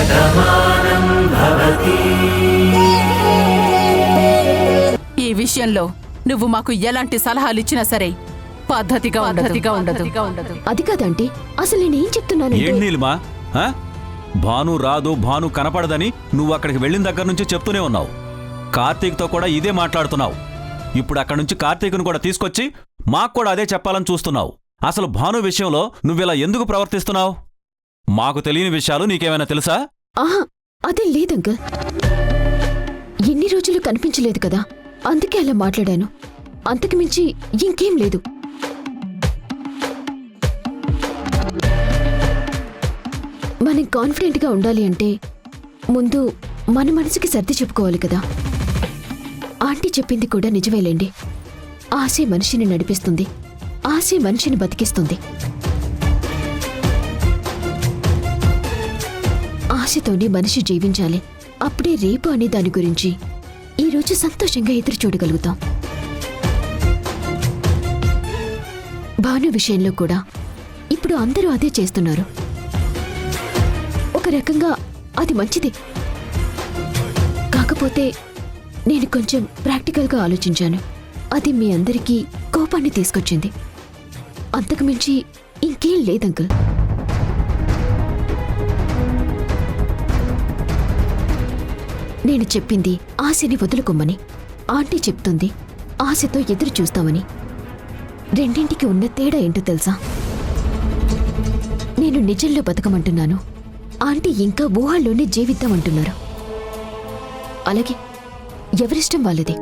శతమానం భవతి. ఈ విషయంలో నువ్వు మాకు ఎలాంటి సలహాలు ఇచ్చినా సరే పద్ధతిగా ఉండదు. అది కాదంటే అసలు నేనేం చెప్తున్నాను? ఏం నీలిమా, భాను రాదు, భాను కనపడదని నువ్వు అక్కడికి వెళ్ళిన దగ్గర నుంచి చెప్తూనే ఉన్నావు. కార్తీక్తో కూడా ఇదే మాట్లాడుతున్నావు. ఇప్పుడు అక్కడి నుంచి కార్తీక్ను కూడా తీసుకొచ్చి మాకు కూడా అదే చెప్పాలని చూస్తున్నావు. అసలు భాను విషయంలో నువ్విలా ఎందుకు ప్రవర్తిస్తున్నావు? మాకు తెలియని విషయాలు నీకేమైనా తెలుసా? ఆహా, అదే లేదంకల్. ఎన్ని రోజులు కనిపించలేదు కదా, అందుకే అలా మాట్లాడాను. అంతకు మించి ఇంకేం లేదు. మనం కాన్ఫిడెంట్గా ఉండాలి అంటే ముందు మన మనసుకి సర్ది చెప్పుకోవాలి కదా. ఆంటీ చెప్పింది కూడా నిజమేలేండి. ఆశే మనిషిని నడిపిస్తుంది, ఆశే మనిషిని బతికిస్తుంది. ఆశతోనే మనిషి జీవించాలి. అప్పుడే రేపు అనే దాని గురించి ఈరోజు సంతోషంగా ఎదురు చూడగలుగుతాం. భాను విషయంలో కూడా ఇప్పుడు అందరూ అదే చేస్తున్నారు. ఒక రకంగా అది మంచిదే. కాకపోతే నేను కొంచెం ప్రాక్టికల్గా ఆలోచించాను. అది మీ అందరికీ కోపాన్ని తీసుకొచ్చింది. అంతకుమించి ఇంకేం లేదంకుల్. నేను చెప్పింది ఆశని వదులుకోమని, ఆంటీ చెప్తుంది ఆశతో ఎదురు చూస్తామని. రెండింటికి ఉన్న తేడా ఏంటో తెలుసా? నేను నిజంలో బతకమంటున్నాను, ఆంటీ ఇంకా ఊహల్లోనే జీవిద్దామంటున్నారు. అలాగే ఎవరిష్టం వాళ్ళది.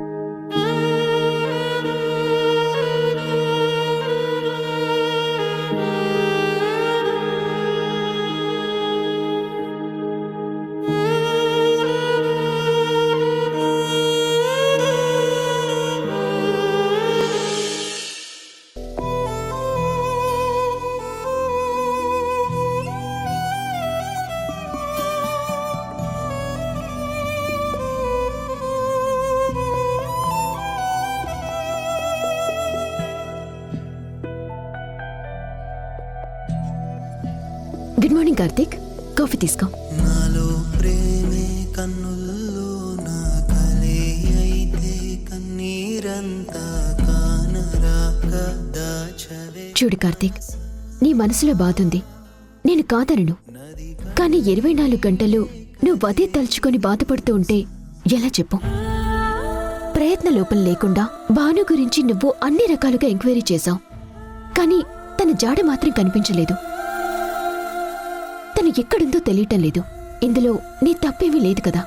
గుడ్ మార్నింగ్ కార్తీక్, కాఫీ తీసుకో. నాలో ప్రేమే కన్నుల్లో నా కలే అయితే కన్నీరంతా కానరాక దాచవే. చూడు కార్తీక్, నీ మనసులో బాధుంది, నేను కాదనను. కానీ 24 గంటలు నువ్వు అదే తలుచుకొని బాధపడుతూ ఉంటే ఎలా చెప్పు? ప్రయత్న లోపం లేకుండా భాను గురించి నువ్వు అన్ని రకాలుగా ఎంక్వైరీ చేశావు. కానీ తన జాడ మాత్రం కనిపించలేదు. తను ఎక్కడుందో తెలియటం లేదు. ఇందులో నీ తప్పేమీ లేదు కదా.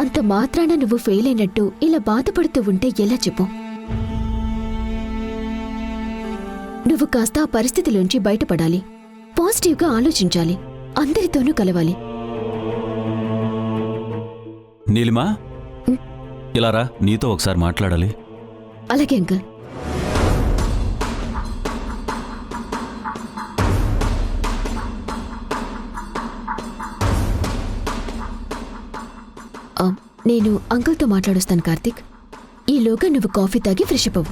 అంత మాత్రాన నువ్వు ఫెయిల్ అయినట్టు ఇలా బాధపడుతూ ఉంటే ఎలా చెప్పు? నువ్వు కాస్త ఆ పరిస్థితిలోంచి బయటపడాలి, పాజిటివ్గా ఆలోచించాలి, అందరితోనూ కలవాలి. నీలిమా, ఇలా రా, నీతో ఒకసారి మాట్లాడాలి. అలాగే అంకుల్. నేను అంకుల్తో మాట్లాడొస్తాను కార్తీక్. ఈలోగా నువ్వు కాఫీ తాగి ఫ్రెష్ అప్ అవ్వు.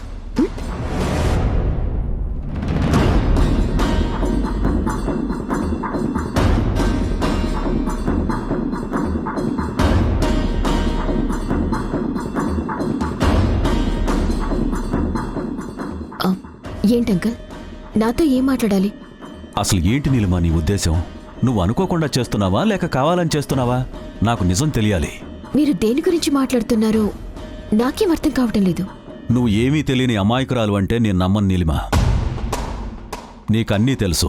ఏంటంకల్, నాతో ఏం మాట్లాడాలి? అసలు ఏంటి నీలిమా నీ ఉద్దేశం? నువ్వు అనుకోకుండా చేస్తున్నావా లేక కావాలని చేస్తున్నావా? నాకు నిజం తెలియాలి. మీరు దేని గురించి మాట్లాడుతున్నారో నాకేం అర్థం కావటం లేదు. నువ్వు ఏమీ తెలియని అమాయకురాలు అంటే నేను నమ్మను నీలిమా. నీకన్నీ తెలుసు.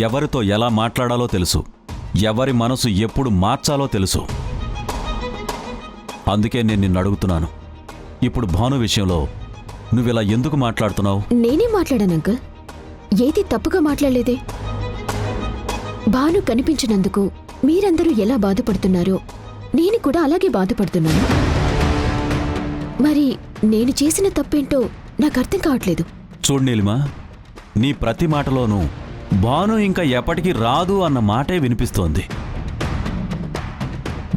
ఎవరితో ఎలా మాట్లాడాలో తెలుసు. ఎవరి మనసు ఎప్పుడు మార్చాలో తెలుసు. అందుకే నేను నిన్ను అడుగుతున్నాను, ఇప్పుడు భాను విషయంలో నువ్విలా ఎందుకు మాట్లాడుతున్నావు? నేనేం మాట్లాడాను అంకుల్? ఏది తప్పుగా మాట్లాడలేదే. భాను కనిపించినందుకు మీరందరూ ఎలా బాధపడుతున్నారో నేను కూడా అలాగే బాధపడుతున్నాను. మరి నేను చేసిన తప్పేంటో నాకు అర్థం కావట్లేదు. చూడు నీలిమా, నీ ప్రతి మాటలోనూ భాను ఇంకా ఎప్పటికీ రాదు అన్న మాటే వినిపిస్తోంది.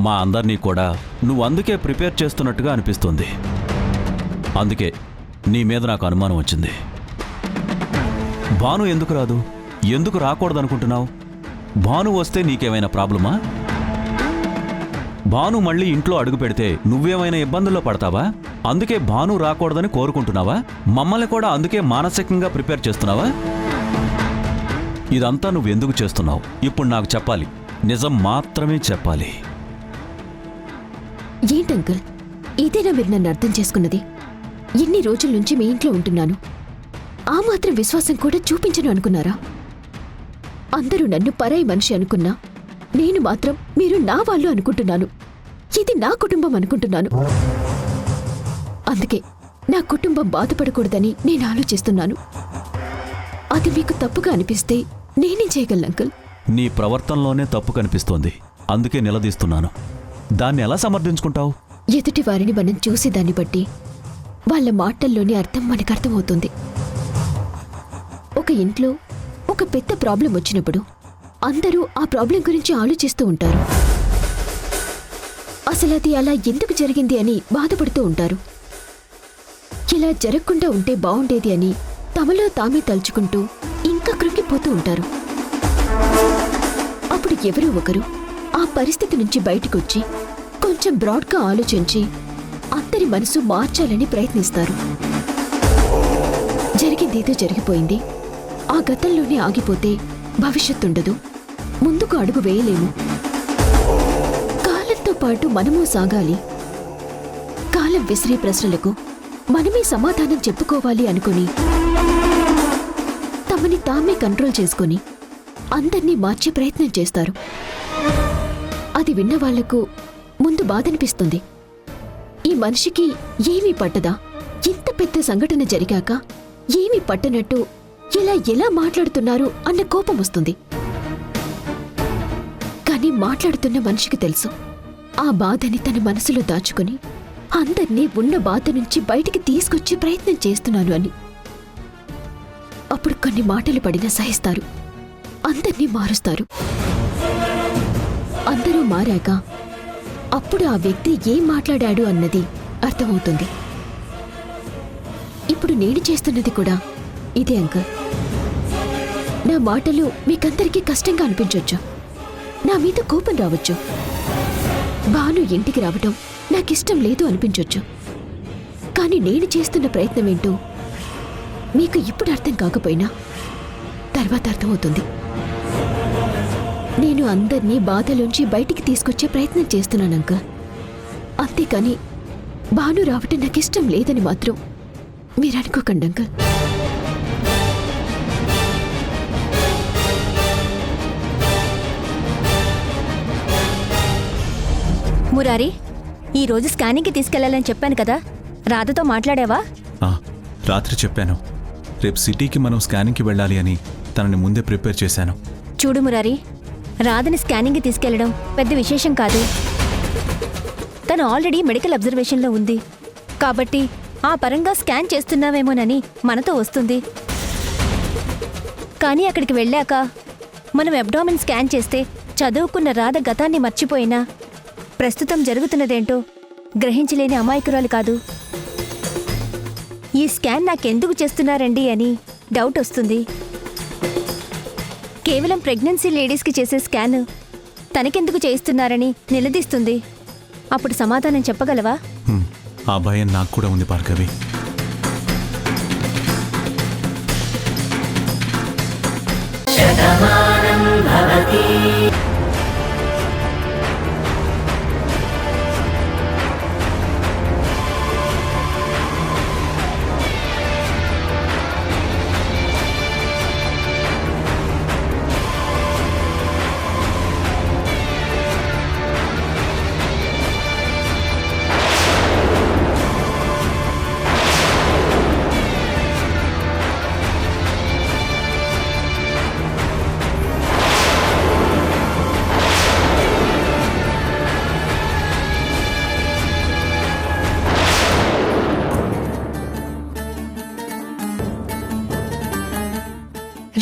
మా అందరినీ కూడా నువ్వు అందుకే ప్రిపేర్ చేస్తున్నట్టుగా అనిపిస్తోంది. అందుకే నీ మీద నాకు అనుమానం వచ్చింది. భాను ఎందుకు రాదు? ఎందుకు రాకూడదనుకుంటున్నావు? భాను వస్తే నీకేమైనా ప్రాబ్లమా? భాను మళ్ళీ ఇంట్లో అడుగు పెడితే నువ్వేమైనా ఇబ్బందుల్లో పడతావా? అందుకే భాను రాకూడదని కోరుకుంటున్నావా? మమ్మల్ని కూడా అందుకే మానసికంగా ప్రిపేర్ చేస్తున్నావా? ఇదంతా నువ్వెందుకు చేస్తున్నావు? ఇప్పుడు నాకు చెప్పాలి, నిజం మాత్రమే చెప్పాలి. ఏంటంకుల్, ఇదేనా మీరు నన్ను అర్థం చేసుకున్నది? ఎన్ని రోజుల నుంచి మీ ఇంట్లో ఉంటున్నాను, ఆ మాత్రం విశ్వాసం కూడా చూపించను అనుకున్నారా? అందరూ నన్ను పరాయి మనిషి అనుకున్నా, నేను మాత్రం మీరు నా వాళ్ళు అనుకుంటున్నాను. ఇది నా కుటుంబం అనుకుంటున్నాను. అందుకే నా కుటుంబం బాధపడకూడదని నేను ఆలోచిస్తున్నాను. అది మీకు తప్పుగా అనిపిస్తే నేనేం చేయగలను అంకుల్? నీ ప్రవర్తనలోనే తప్పు కనిపిస్తోంది, అందుకే నిలదీస్తున్నాను. దాన్ని ఎలా సమర్థించుకుంటావు? ఎదుటి వారిని మనం చూసేదాన్ని బట్టి వాళ్ళ మాటల్లోని అర్థం మనకర్థమవుతుంది. ఒక ఇంట్లో ఒక పెద్ద ప్రాబ్లం వచ్చినప్పుడు అందరూ ఆ ప్రాబ్లం గురించి ఆలోచిస్తూ ఉంటారు. అసలు అది అలా ఎందుకు జరిగింది అని బాధపడుతూ ఉంటారు. ఇలా జరగకుండా ఉంటే బాగుండేది అని తమలో తామే తలుచుకుంటూ ఇంకా కృంగిపోతూ ఉంటారు. అప్పుడు ఎవరో ఒకరు ఆ పరిస్థితి నుంచి బయటకొచ్చి కొంచెం బ్రాడ్గా ఆలోచించి అందరి మనసు మార్చాలని ప్రయత్నిస్తారు. జరిగిందేదో జరిగిపోయింది, ఆ గతంలోనే ఆగిపోతే భవిష్యత్తుండదు, ముందుకు అడుగు వేయలేము. కాలంతో పాటు మనమూ సాగాలి. కాలం విసిరే ప్రశ్నలకు మనమే సమాధానం చెప్పుకోవాలి అనుకుని తమని తామే కంట్రోల్ చేసుకుని అందర్నీ మార్చే ప్రయత్నం చేస్తారు. అది విన్న వాళ్లకు ముందు బాధనిపిస్తుంది. ఈ మనిషికి ఏమీ పట్టదా? ఇంత పెద్ద సంఘటన జరిగాక ఏమీ పట్టనట్టు ఎలా మాట్లాడుతున్నారు అన్న కోపం వస్తుంది. కానీ మాట్లాడుతున్న మనిషికి తెలుసు, ఆ బాధని తన మనసులో దాచుకుని అందర్నీ ఉన్న బాధ నుంచి బయటికి తీసుకొచ్చే ప్రయత్నం చేస్తున్నాను అని. అప్పుడు కొన్ని మాటలు పడినా సహిస్తారు, అందర్నీ మారుస్తారు. అందరూ మారాక అప్పుడు ఆ వ్యక్తి ఏం మాట్లాడాడు అన్నది అర్థమవుతుంది. ఇప్పుడు నేను చేస్తున్నది కూడా ఇదే అంకుల్. నా మాటలు మీకందరికీ కష్టంగా అనిపించొచ్చు, నా మీద కోపం రావచ్చు, భాను ఇంటికి రావటం నాకిష్టం లేదు అనిపించొచ్చు. కానీ నేను చేస్తున్న ప్రయత్నం ఏంటో మీకు ఇప్పుడు అర్థం కాకపోయినా తర్వాత అర్థమవుతుంది. నేను అందర్నీ బాధలోంచి బయటికి తీసుకొచ్చే ప్రయత్నం చేస్తున్నాను అంకుల్. అంతేకాని భాను రావటం నాకిష్టం లేదని మాత్రం మీరు అనుకోకండి అంకుల్. మురారి, ఈరోజు స్కానింగ్కి తీసుకెళ్లాలని చెప్పాను కదా, రాధతో మాట్లాడావా? రాత్రి చెప్పాను. రేపు సిటీకి మనం స్కానింగ్కి వెళ్ళాలి అని తనని ముందే ప్రిపేర్ చేశాను. చూడు మురారి, రాధని స్కానింగ్కి తీసుకెళ్లడం పెద్ద విశేషం కాదు. తను ఆల్రెడీ మెడికల్ అబ్జర్వేషన్లో ఉంది కాబట్టి ఆ పరంగా స్కాన్ చేస్తున్నావేమోనని మనతో వస్తుంది. కానీ అక్కడికి వెళ్ళాక మనం అబ్డామిన్ స్కాన్ చేస్తే చదువుకున్న రాధ గతాన్ని మర్చిపోయినా ప్రస్తుతం జరుగుతున్నదేంటో గ్రహించలేని అమాయకురాలు కాదు. ఈ స్కాన్ నాకెందుకు చేస్తున్నారండి అని డౌట్ వస్తుంది. కేవలం ప్రెగ్నెన్సీ లేడీస్కి చేసే స్కాన్ తనకెందుకు చేయిస్తున్నారని నిలదీస్తుంది. అప్పుడు సమాధానం చెప్పగలవా? ఆ భయం నాకు కూడా ఉంది భార్గవి. శతమానం భవతి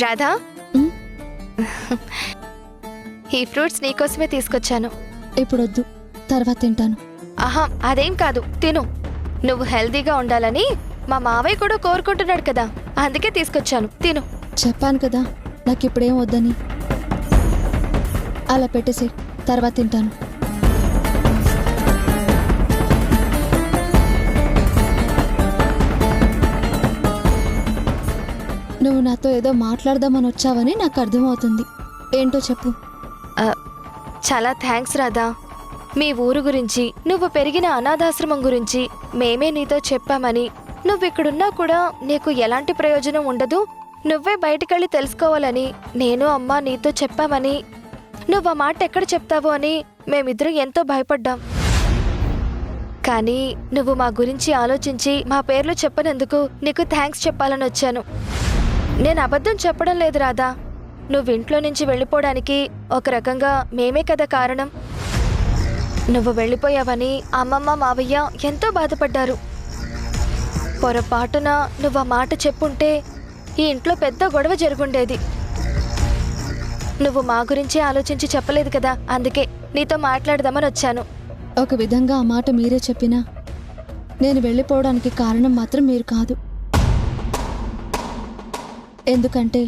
రాధా, ఈ ఫ్రూట్స్ నీకోసమే తీసుకొచ్చాను. ఇప్పుడొద్దు, తర్వాత తింటాను. ఆహా, అదేం కాదు, తిను. నువ్వు హెల్దీగా ఉండాలని మా మావయ్య కూడా కోరుకుంటున్నాడు కదా, అందుకే తీసుకొచ్చాను, తిను. చెప్పాను కదా, నాకు ఇప్పుడేం వద్దని. అలా పెట్టేసి తర్వాత తింటాను. నువ్వు నాతో ఏదో మాట్లాడదామని వచ్చావని నాకు అర్థమవుతుంది. ఏంటో చెప్పు. చాలా థ్యాంక్స్ రాధా. మీ ఊరు గురించి, నువ్వు పెరిగిన అనాథాశ్రమం గురించి మేమే నీతో చెప్పామని, నువ్విక్కడున్నా కూడా నీకు ఎలాంటి ప్రయోజనం ఉండదు, నువ్వే బయటికెళ్ళి తెలుసుకోవాలని నేను అమ్మ నీతో చెప్పామని, నువ్వు ఆ మాట ఎక్కడ చెప్తావో అని మేమిద్దరం ఎంతో భయపడ్డాం. కానీ నువ్వు మా గురించి ఆలోచించి మా పేర్లు చెప్పనందుకు నీకు థ్యాంక్స్ చెప్పాలని వచ్చాను. నేను అబద్ధం చెప్పడం లేదు రాధా. నువ్వు ఇంట్లో నుంచి వెళ్ళిపోవడానికి ఒక రకంగా మేమే కదా కారణం. నువ్వు వెళ్ళిపోయావని అమ్మమ్మ మావయ్య ఎంతో బాధపడ్డారు. పొరపాటున నువ్వు ఆ మాట చెప్పుంటే ఈ ఇంట్లో పెద్ద గొడవ జరుగుండేది. నువ్వు మా గురించి ఆలోచించి చెప్పలేదు కదా, అందుకే నీతో మాట్లాడదామని వచ్చాను. ఒక విధంగా ఆ మాట మీరే చెప్పినా నేను వెళ్ళిపోవడానికి కారణం మాత్రం మీరు కాదు. ఎందుకంటే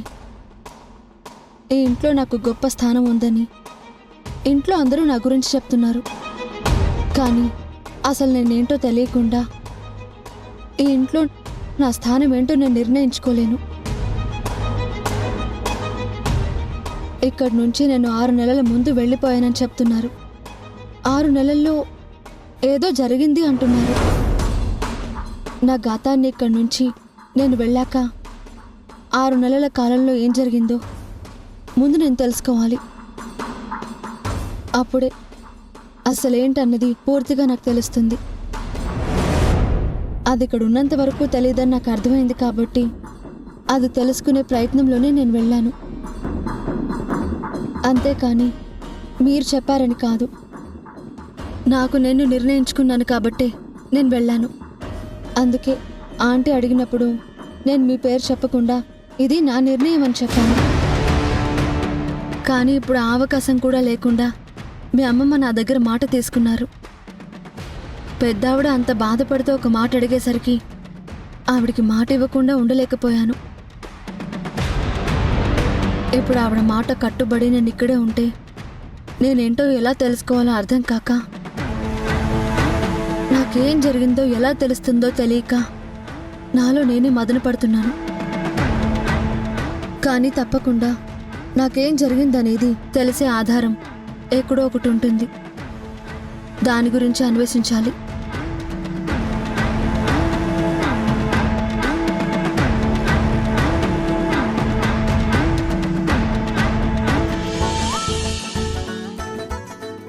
ఈ ఇంట్లో నాకు గొప్ప స్థానం ఉందని ఇంట్లో అందరూ నా గురించి చెప్తున్నారు. కానీ అసలు నేనేంటో తెలియకుండా ఈ ఇంట్లో నా స్థానం ఏంటో నేను నిర్ణయించుకోలేను. ఇక్కడి నుంచి నేను 6 నెలల ముందు వెళ్ళిపోయానని చెప్తున్నారు. 6 నెలల్లో ఏదో జరిగింది అంటున్నారు. నా గతాన్ని ఇక్కడి నుంచి నేను వెళ్ళాక 6 నెలల కాలంలో ఏం జరిగిందో ముందు నేను తెలుసుకోవాలి. అప్పుడే అసలేంటన్నది పూర్తిగా నాకు తెలుస్తుంది. అది ఇక్కడ ఉన్నంత వరకు తెలియదని నాకు అర్థమైంది కాబట్టి అది తెలుసుకునే ప్రయత్నంలోనే నేను వెళ్ళాను. అంతేకాని మీరు చెప్పారని కాదు. నాకు నేను నిర్ణయించుకున్నాను కాబట్టే నేను వెళ్ళాను. అందుకే ఆంటీ అడిగినప్పుడు నేను మీ పేరు చెప్పకుండా ఇది నా నిర్ణయం అని చెప్పాను. కానీ ఇప్పుడు ఆ అవకాశం కూడా లేకుండా మీ అమ్మమ్మ నా దగ్గర మాట తీసుకున్నారు. పెద్దావిడ అంత బాధపడుతూ ఒక మాట అడిగేసరికి ఆవిడికి మాట ఇవ్వకుండా ఉండలేకపోయాను. ఇప్పుడు ఆవిడ మాట కట్టుబడి నేను ఇక్కడే ఉంటే నేనేంటో ఎలా తెలుసుకోవాలో అర్థం కాక, నాకేం జరిగిందో ఎలా తెలుస్తుందో తెలియక నాలో నేనే మదన పడుతున్నాను. కానీ తప్పకుండా నాకేం జరిగిందనేది తెలిసే ఆధారం ఎక్కడో ఒకటి ఉంటుంది. దాని గురించి అన్వేషించాలి.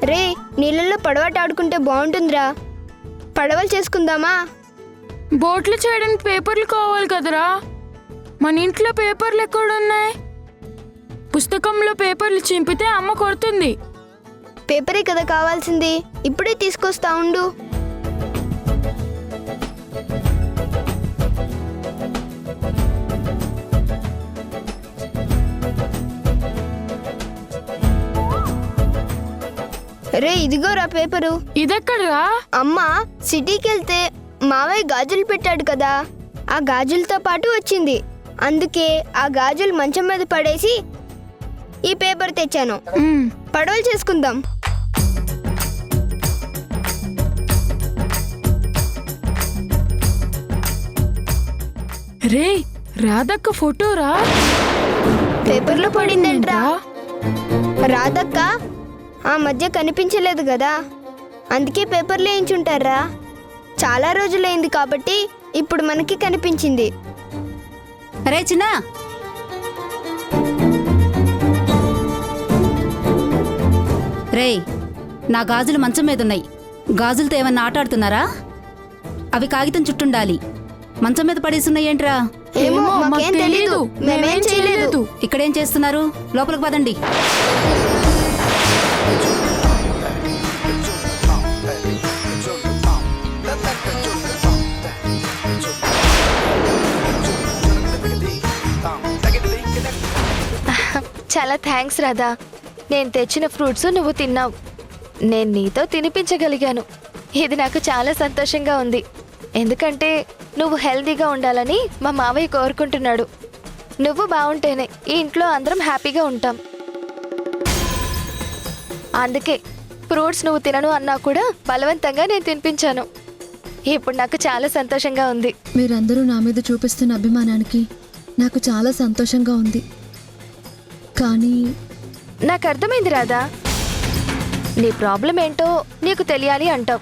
రే, నీళ్ళల్లో పడవట ఆడుకుంటే బాగుంటుందిరా. పడవలు చేసుకుందామా? బోట్లు చేయడానికి పేపర్లు కావాలి కదరా. మన ఇంట్లో పేపర్లు ఎక్కడున్నాయి? పుస్తకంలో పేపర్లు చింపితే అమ్మ కొడుతుంది. పేపరే కదా కావాల్సింది, ఇప్పుడే తీసుకొస్తా ఉండు. రే, ఇదిగోరా పేపరు. ఇదెక్కడరా? అమ్మ సిటీకి వెళ్తే మావయ్య గాజులు పెట్టాడు కదా, ఆ గాజులతో పాటు వచ్చింది. అందుకే ఆ గాజులు మంచం మీద పడేసి ఈ పేపర్ తెచ్చాను. పడవలు చేసుకుందాం. రే, రాధక్క ఫోటోరా. పేపర్లో పడిందంట్రా. రాధక్క ఆ మధ్య కనిపించలేదు కదా, అందుకే పేపర్లో వేయించుంటారా. చాలా రోజులైంది కాబట్టి ఇప్పుడు మనకి కనిపించింది. రే చిన్న, రేయ్, నా గాజులు మంచం మీదున్నాయి. గాజులతో ఏమన్నా ఆటాడుతున్నారా? అవి కాగితం చుట్టుండాలి. మంచం మీద పడేసున్నాయేంట్రా? ఏమో, మాకేం తెలీదు. మేమేం చేయలేదు. ఇక్కడేం చేస్తున్నారు? లోపలికి పదండి. చాలా థ్యాంక్స్ రాధా. నేను తెచ్చిన ఫ్రూట్స్ నువ్వు తిన్నావు, నేను నీతో తినిపించగలిగాను. ఇది నాకు చాలా సంతోషంగా ఉంది. ఎందుకంటే నువ్వు హెల్తీగా ఉండాలని మా మావయ్య కోరుకుంటున్నాడు. నువ్వు బాగుంటేనే ఈ ఇంట్లో అందరం హ్యాపీగా ఉంటాం. అందుకే ఫ్రూట్స్ నువ్వు తినను అన్నా కూడా బలవంతంగా నేను తినిపించాను. ఇప్పుడు నాకు చాలా సంతోషంగా ఉంది. మీరందరూ నా మీద చూపిస్తున్న అభిమానానికి నాకు చాలా సంతోషంగా ఉంది. కానీ నాకు అర్థమైంది రాధా, నీ ప్రాబ్లం ఏంటో నీకు తెలియాలి అంటావు.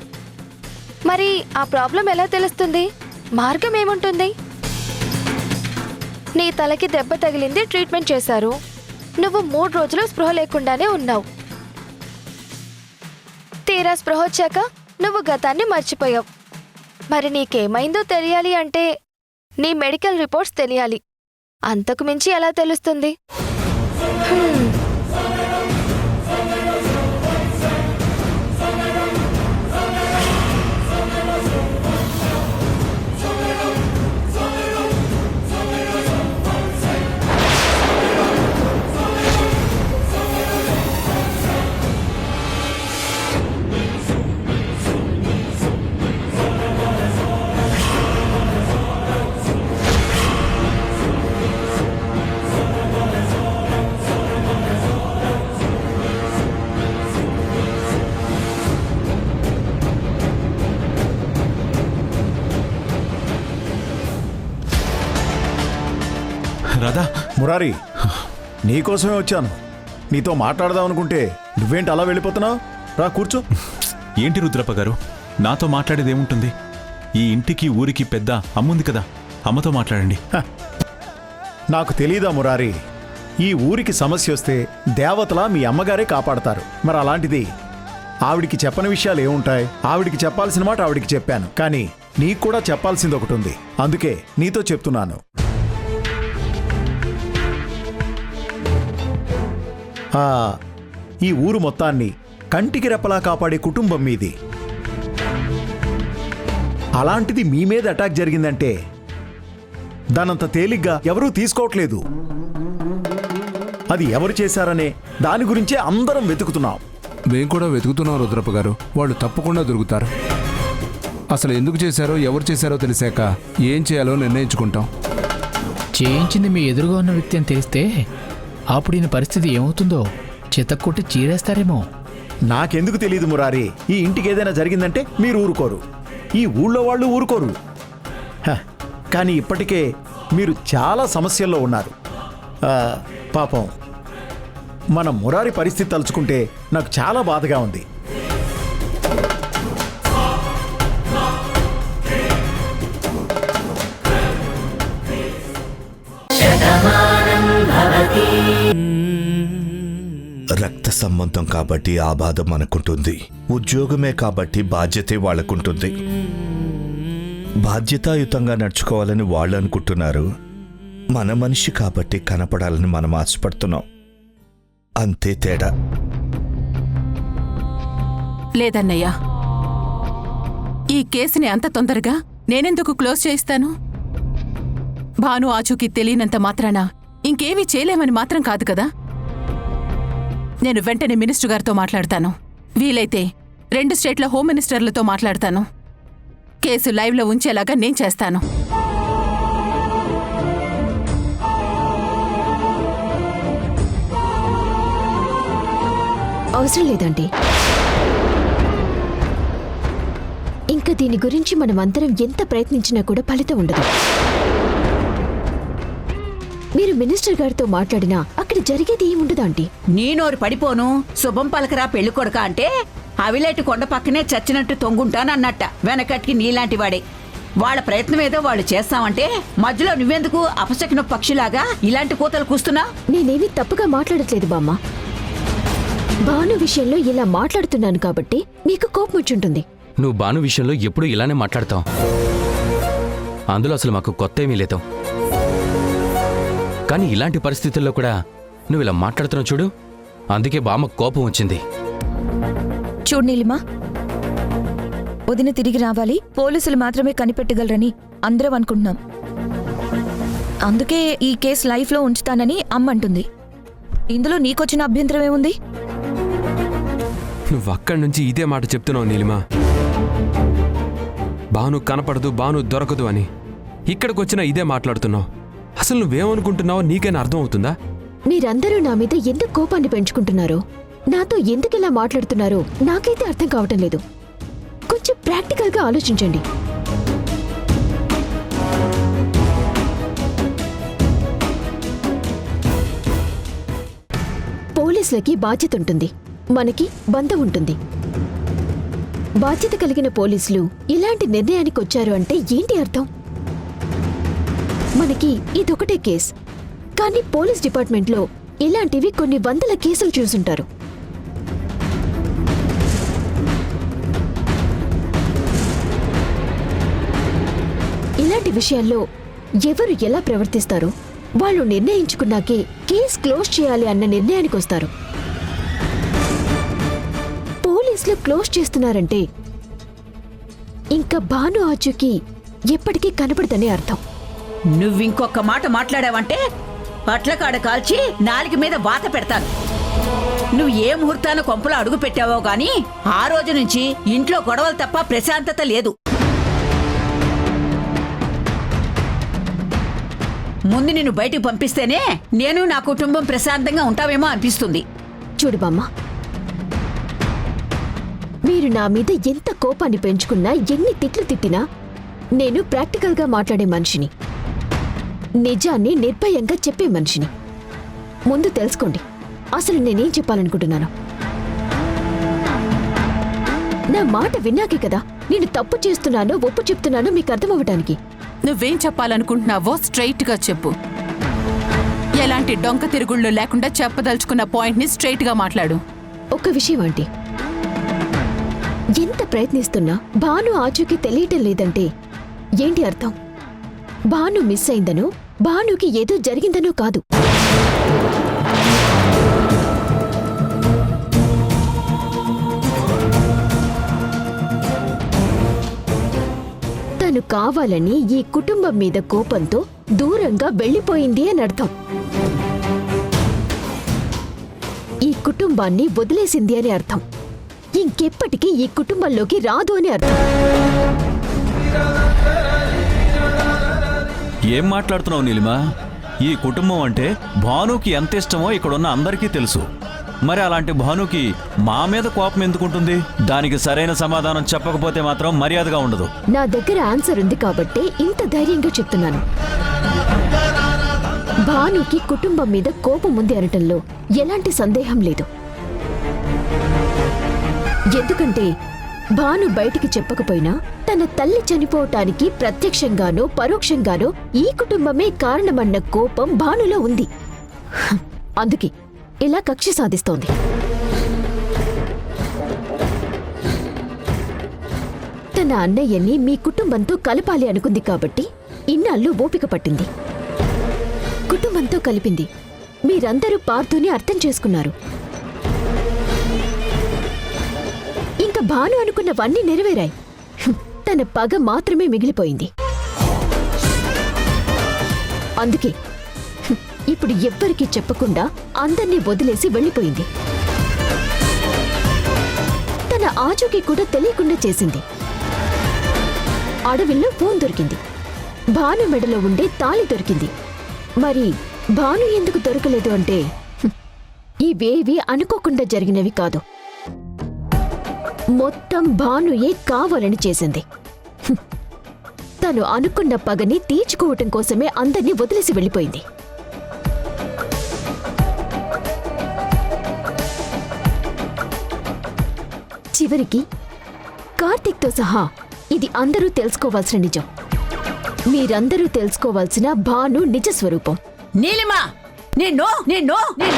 మరి ఆ ప్రాబ్లం ఎలా తెలుస్తుంది? మార్గం ఏముంటుంది? నీ తలకి దెబ్బ తగిలింది, ట్రీట్మెంట్ చేశారు. నువ్వు 3 రోజులు స్పృహ లేకుండానే ఉన్నావు. తీరా స్పృహ వచ్చాక నువ్వు గతాన్ని మర్చిపోయావు. మరి నీకేమైందో తెలియాలి అంటే నీ మెడికల్ రిపోర్ట్స్ తెలియాలి. అంతకు మించి ఎలా తెలుస్తుంది? రాధా, మురారి, నీకోసమే వచ్చాను. నీతో మాట్లాడదాం అనుకుంటే నువ్వేంటి అలా వెళ్ళిపోతున్నావు? రా కూర్చో. ఏంటి రుద్రప్ప గారు, నాతో మాట్లాడేది ఏముంటుంది? ఈ ఇంటికి ఊరికి పెద్ద అమ్ముంది కదా, అమ్మతో మాట్లాడండి. నాకు తెలీదా మురారి, ఈ ఊరికి సమస్య వస్తే దేవతలా మీ అమ్మగారే కాపాడతారు. మరి అలాంటిది ఆవిడికి చెప్పని విషయాలు ఏముంటాయి? ఆవిడికి చెప్పాల్సిన మాట ఆవిడికి చెప్పాను, కానీ నీకు కూడా చెప్పాల్సింది ఒకటి ఉంది. అందుకే నీతో చెప్తున్నాను. ఈ ఊరు మొత్తాన్ని కంటికి రెప్పలా కాపాడే కుటుంబం మీది. అలాంటిది మీ మీద అటాక్ జరిగిందంటే దానంత తేలిగ్గా ఎవరూ తీసుకోవట్లేదు. అది ఎవరు చేశారనే దాని గురించే అందరం వెతుకుతున్నాం. మేం కూడా వెతుకుతున్నాం రుద్రప్ప గారు. వాళ్ళు తప్పకుండా దొరుకుతారు. అసలు ఎందుకు చేశారో, ఎవరు చేశారో తెలిసాక ఏం చేయాలో నిర్ణయించుకుంటాం. చేయించింది మీ ఎదురుగా ఉన్న వ్యక్తి అని తెలిస్తే అప్పుడు ఈయన పరిస్థితి ఏమవుతుందో చితక్కొట్టి చీరేస్తారేమో. నాకెందుకు తెలియదు మురారి, ఈ ఇంటికి ఏదైనా జరిగిందంటే మీరు ఊరుకోరు, ఈ ఊళ్ళో వాళ్ళు ఊరుకోరు. కానీ ఇప్పటికే మీరు చాలా సమస్యల్లో ఉన్నారు. పాపం మన మురారి పరిస్థితి తలుచుకుంటే నాకు చాలా బాధగా ఉంది. రక్త సంబంధం కాబట్టి ఆ బాధ మనకుంటుంది. ఉద్యోగమే కాబట్టి బాధ్యతే వాళ్ళకుంటుంది. బాధ్యతాయుతంగా నడుచుకోవాలని వాళ్ళు అనుకుంటున్నారు. మన మనిషి కాబట్టి కనపడాలని మనం ఆశపడుతున్నాం. అంతే తేడా. లేదన్నయ్యా, ఈ కేసుని అంత తొందరగా నేనెందుకు క్లోజ్ చేయిస్తాను? భాను ఆచూకీ తెలియనంత మాత్రాన ఇంకేమీ చేయలేమని మాత్రం కాదు కదా. నేను వెంటనే మినిస్టర్ గారితో మాట్లాడతాను. వీలైతే 2 స్టేట్ల హోమ్ మినిస్టర్లతో మాట్లాడతాను. కేసు లైవ్లో ఉంచేలాగా నేను చేస్తాను. అవసరం లేదండి. ఇంకా దీని గురించి మనమందరం ఎంత ప్రయత్నించినా కూడా ఫలితం ఉండదు. మీరు మినిస్టర్ గారితో మాట్లాడినా అక్కడ జరిగేది ఏముండదు ఆంటీ. నీ నోరు పడిపోను, శుభం పలకరా పెళ్లి కొడుక అంటే అవిలేటి కొండ పక్కనే చచ్చినట్టు తొంగుంటానన్నట్ట. వెనకటికి నీలాంటి వాడే. వాళ్ళ ప్రయత్నం ఏదో వాళ్ళు చేస్తామంటే మధ్యలో నువ్వెందుకు అపశకున పక్షిలాగా ఇలాంటి కూతలు కూస్తున్నా? నేనేమీ తప్పుగా మాట్లాడట్లేదు బామ్మ. భాను విషయంలో ఇలా మాట్లాడుతున్నాను కాబట్టి మీకు కోపం వచ్చుంటుంది. నువ్వు భాను విషయంలో ఎప్పుడూ ఇలానే మాట్లాడతావు. అందులో అసలు మాకు కొత్త ఏమీ లేదు. కానీ ఇలాంటి పరిస్థితుల్లో కూడా నువ్వు ఇలా మాట్లాడుతున్నావు చూడు, అందుకే బామ్మకు కోపం వచ్చింది. చూడు నీలిమా, వదిన తిరిగి రావాలి, పోలీసులు మాత్రమే కనిపెట్టగలరని అందరం అనుకుంటున్నాం. అందుకే ఈ కేసు లైఫ్లో ఉంచుతానని అమ్మంటుంది. ఇందులో నీకొచ్చిన అభ్యంతరం ఏముంది? నువ్వు అక్కడి నుంచి ఇదే మాట చెప్తున్నావు నీలిమా. భాను కనపడదు, భాను దొరకదు అని. ఇక్కడికి వచ్చినా ఇదే మాట్లాడుతున్నావు. అసలు నువ్వేమనుకుంటున్నావో నీకైనా అర్థం అవుతుందా? మీరందరూ నా మీద ఎందుకు కోపాన్ని పెంచుకుంటున్నారో, నాతో ఎందుకు ఇలా మాట్లాడుతున్నారో నాకైతే అర్థం కావటం లేదు. కొంచెం ప్రాక్టికల్గా ఆలోచించండి. పోలీసులకి బాధ్యత ఉంటుంది, మనకి బంధం ఉంటుంది. బాధ్యత కలిగిన పోలీసులు ఇలాంటి నిర్ణయానికి వచ్చారు అంటే ఏంటి అర్థం? మనకి ఇదొకటే కేస్, కానీ పోలీస్ డిపార్ట్మెంట్లో ఇలాంటివి కొన్ని వందల కేసులు చూసుంటారు. ఇలాంటి విషయాల్లో ఎవరు ఎలా ప్రవర్తిస్తారో వాళ్ళు నిర్ణయించుకున్నాకే కేస్ క్లోజ్ చేయాలి అన్న నిర్ణయానికి వస్తారు. పోలీసులు క్లోజ్ చేస్తున్నారంటే ఇంకా భాను ఆచూకీ ఎప్పటికీ కనపడదని అర్థం. నువ్వింకొక మాట మాట్లాడావంటే పట్లకాడ కాల్చి నాలుగు మీద వాత పెడతాను. నువ్వు ఏ ముహూర్తాన కొంపలో అడుగు పెట్టావో గాని ఆ రోజు నుంచి ఇంట్లో గొడవలు తప్ప ప్రశాంతత లేదు. ముందు నిన్ను బయటికి పంపిస్తేనే నేను నా కుటుంబం ప్రశాంతంగా ఉంటావేమో అనిపిస్తుంది. చూడు బామ్మ, మీరు నా మీద ఎంత కోపాన్ని పెంచుకున్నా, ఎన్ని తిట్లు తిట్టినా నేను ప్రాక్టికల్గా మాట్లాడే మనిషిని, నిజాన్ని నిర్భయంగా చెప్పే మనిషిని. ముందు తెలుసుకోండి అసలు నేనేం చెప్పాలనుకుంటున్నాను. నా మాట విన్నాకే కదా నేను తప్పు చేస్తున్నానో ఒప్పు చెప్తున్నానో మీకు అర్థమవటానికి. నువ్వేం చెప్పాలనుకుంటున్నావో స్ట్రైట్ గా చెప్పు. ఎలాంటి డొంక తిరుగుళ్ళు లేకుండా చెప్పదలుచుకున్న పాయింట్ ని స్ట్రైట్ గా మాట్లాడు. ఒక్క విషయం ఆంటీ, ఎంత ప్రయత్నిస్తున్నా భాను ఆచూకీ తెలియటం లేదంటే ఏంటి అర్థం? భాను మిస్ అయిందనో, భానుకి ఏదో జరిగిందనో కాదు. తను కావాలని ఈ కుటుంబం మీద కోపంతో దూరంగా వెళ్ళిపోయింది అని అర్థం. ఈ కుటుంబాన్ని వదిలేసింది అని అర్థం. ఇంకెప్పటికీ ఈ కుటుంబంలోకి రాదు అని అర్థం. ఏం మాట్లాడుతున్నావు నీలిమా? ఈ కుటుంబం అంటే భానుకి ఎంత ఇష్టమో ఇక్కడున్న అందరికీ తెలుసు. మరి అలాంటి భానుకి మా మీద కోపం ఎందుకుంటుంది? దానికి సరైన సమాధానం చెప్పకపోతే మాత్రం మర్యాదగా ఉండదు. నా దగ్గర ఆన్సర్ ఉంది కాబట్టే ఇంత ధైర్యంగా చెప్తున్నాను. భానుకి కుటుంబం మీద కోపం ఉంది అనటంలో ఎలాంటి సందేహం లేదు. ఎందుకంటే భాను బయటికి చెప్పకపోయినా తన తల్లి చనిపోవటానికి ప్రత్యక్షంగానో పరోక్షంగానో ఈ కుటుంబమే కారణమన్న కోపం భానులో ఉంది. అందుకే ఇలా కక్ష సాధిస్తోంది. తన అన్నయ్యని మీ కుటుంబంతో కలపాలి అనుకుంది కాబట్టి ఇన్నాళ్ళు ఓపిక పట్టింది. కుటుంబంతో కలిపింది. మీరందరూ పార్థుని అర్థం చేసుకున్నారు. ఇంకా భాను అనుకున్నవన్నీ నెరవేరాయి. తన పగ మాత్రమే మిగిలిపోయింది. అందుకే ఇప్పుడు ఎవ్వరికీ చెప్పకుండా అందర్నీ వదిలేసి వెళ్ళిపోయింది. తన ఆచూకీ కూడా తెలియకుండా చేసింది. అడవిలో ఫోన్ దొరికింది. భాను మెడలో ఉండే తాళి దొరికింది. మరి భాను ఎందుకు దొరకలేదు అంటే ఇవేవి అనుకోకుండా జరిగినవి కాదు. మొత్తం భానుయే కావాలని చేసింది. తను అనుకున్న పగని తీర్చుకోవటం కోసమే అందర్నీ వదిలేసి వెళ్ళిపోయింది. చివరికి కార్తీక్తో సహా ఇది అందరూ తెలుసుకోవాల్సిన నిజం. మీరందరూ తెలుసుకోవాల్సిన భాను నిజ స్వరూపం. నీలిమా, నిన్ను నిన్ను నిన్ను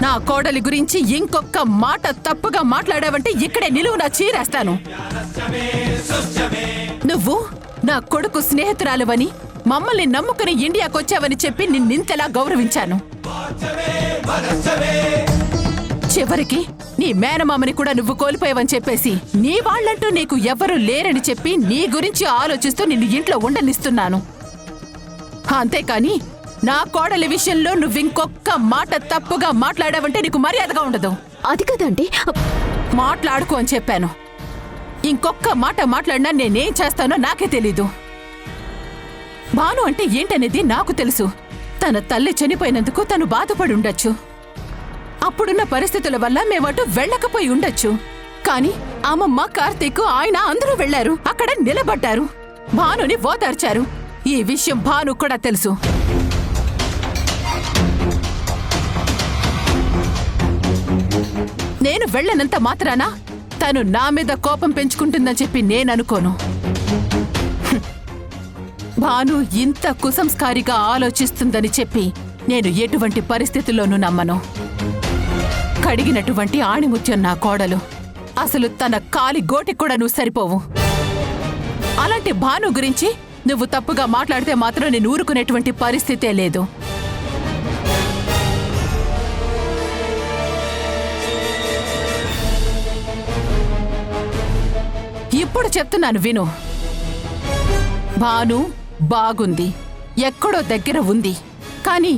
నా కోడలి గురించి ఇంకొక మాట తప్పుగా మాట్లాడావంటే ఇక్కడే నిలువునా చీరేస్తాను. నువ్వు నా కొడుకు స్నేహితురాలువని, మమ్మల్ని నమ్ముకుని ఇండియాకొచ్చావని చెప్పి నిన్నింతలా గౌరవించాను. చివరికి నీ మేనమామని కూడా నువ్వు కోల్పోయావని చెప్పేసి నీ వాళ్ళంటూ నీకు ఎవ్వరూ లేరని చెప్పి నీ గురించి ఆలోచిస్తూ నిన్ను ఇంట్లో ఉండనిస్తున్నాను. అంతేకాని నా కోడలి విషయంలో నువ్వింకొక్క మాట తప్పుగా మాట్లాడావంటే నీకు మర్యాదగా ఉండదు. అది కదండి, మాట్లాడుకో అని చెప్పాను. ఇంకొక్క మాట మాట్లాడినా నేనేం చేస్తానో నాకే తెలీదు. భాను అంటే ఏంటనేది నాకు తెలుసు. తన తల్లి చనిపోయినందుకు తను బాధపడి ఉండొచ్చు. అప్పుడున్న పరిస్థితుల వల్ల మేమటు వెళ్ళకపోయి ఉండొచ్చు. కాని అమ్మమ్మ, కార్తీక్, ఆయన అందరూ వెళ్లారు. అక్కడ నిలబడ్డారు, భానుని ఓదార్చారు. ఈ విషయం భాను కూడా తెలుసు. నేను వెళ్ళనంత మాత్రాన తను నా మీద కోపం పెంచుకుంటుందని చెప్పి నేననుకోను. భాను ఇంత కుసంస్కారిగా ఆలోచిస్తుందని చెప్పి నేను ఎటువంటి పరిస్థితుల్లోనూ నమ్మను. కడిగినటువంటి ఆణిముత్యం నా కోడలు. అసలు తన కాలి గోటికి కూడా నువ్వు సరిపోవు. అలాంటి భాను గురించి నువ్వు తప్పుగా మాట్లాడితే మాత్రం నేను ఊరుకునేటువంటి పరిస్థితే లేదు. ఇప్పుడు చెప్తున్నాను విను. భాను బాగుంది, ఎక్కడో దగ్గర ఉంది. కానీ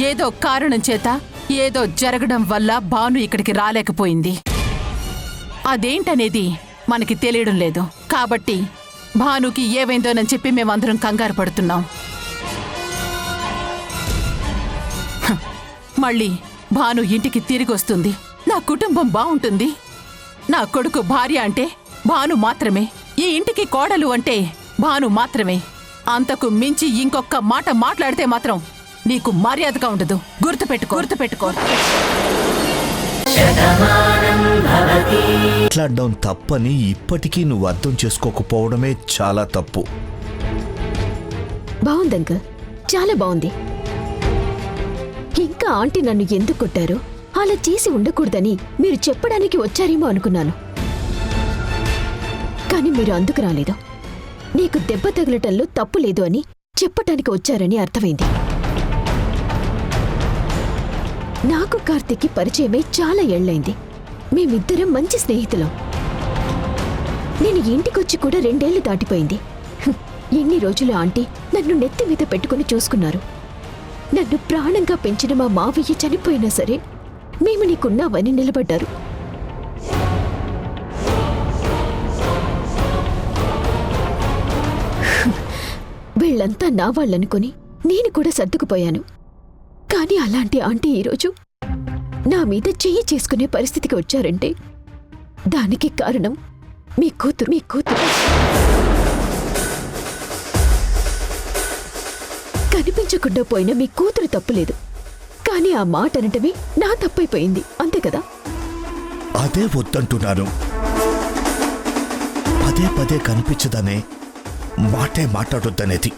ఏదో కారణం చేత ఏదో జరగడం వల్ల భాను ఇక్కడికి రాలేకపోయింది. అదేంటనేది మనకి తెలియడం లేదు. కాబట్టి భానుకి ఏవైందోనని చెప్పి మేమందరం కంగారు పడుతున్నాం. మళ్ళీ భాను ఇంటికి తిరిగి వస్తుంది. నా కుటుంబం బావుంటుంది. నా కొడుకు భార్య అంటే భాను మాత్రమే. ఈ ఇంటికి కోడలు అంటే భాను మాత్రమే. అంతకు మించి ఇంకొక మాట మాట్లాడితే మాత్రం నీకు మర్యాదగా ఉండదు. గుర్తుపెట్టుకో. మాట్లాడడం తప్పని ఇప్పటికీ నువ్వు అర్థం చేసుకోకపోవడమే చాలా తప్పు. బాగుంది అంకుల్, చాలా బాగుంది. ఇంకా ఆంటీ నన్ను ఎందుకు కొట్టారో, అలా చేసి ఉండకూడదని మీరు చెప్పడానికి వచ్చారేమో అనుకున్నాను. కానీ మీరు అందుకు రాలేదు. నీకు దెబ్బ తగలటంలో తప్పు లేదు అని చెప్పటానికి వచ్చారని అర్థమైంది. నాకు కార్తీక్కి పరిచయమై చాలా ఏళ్లైంది. మేమిద్దరం మంచి స్నేహితులం. నేను ఇంటికొచ్చి కూడా 2 ఏళ్లు దాటిపోయింది. ఎన్ని రోజులు ఆంటీ నన్ను నెత్తి మీద పెట్టుకుని చూసుకున్నారు. నన్ను ప్రాణంగా పెంచిన మా మావయ్య చనిపోయినా సరే మేము నీకున్నావని నిలబడ్డారు. వీళ్లంతా నా వాళ్ళనుకుని నేను కూడా సర్దుకుపోయాను. కానీ అలాంటి ఆంటీ ఈరోజు నా మీద చెయ్యి చేసుకునే పరిస్థితికి వచ్చారంటే దానికి కారణం మీ కూతురు. కనిపించకుండా పోయిన మీ కూతురు తప్పులేదు. కానీ ఆ మాట అనటమే నా తప్పైపోయింది, అంతే కదా? అదే వద్దంటున్నాను. పదే పదే కనిపించదనే మాటే మాట్లాడొద్దనేది.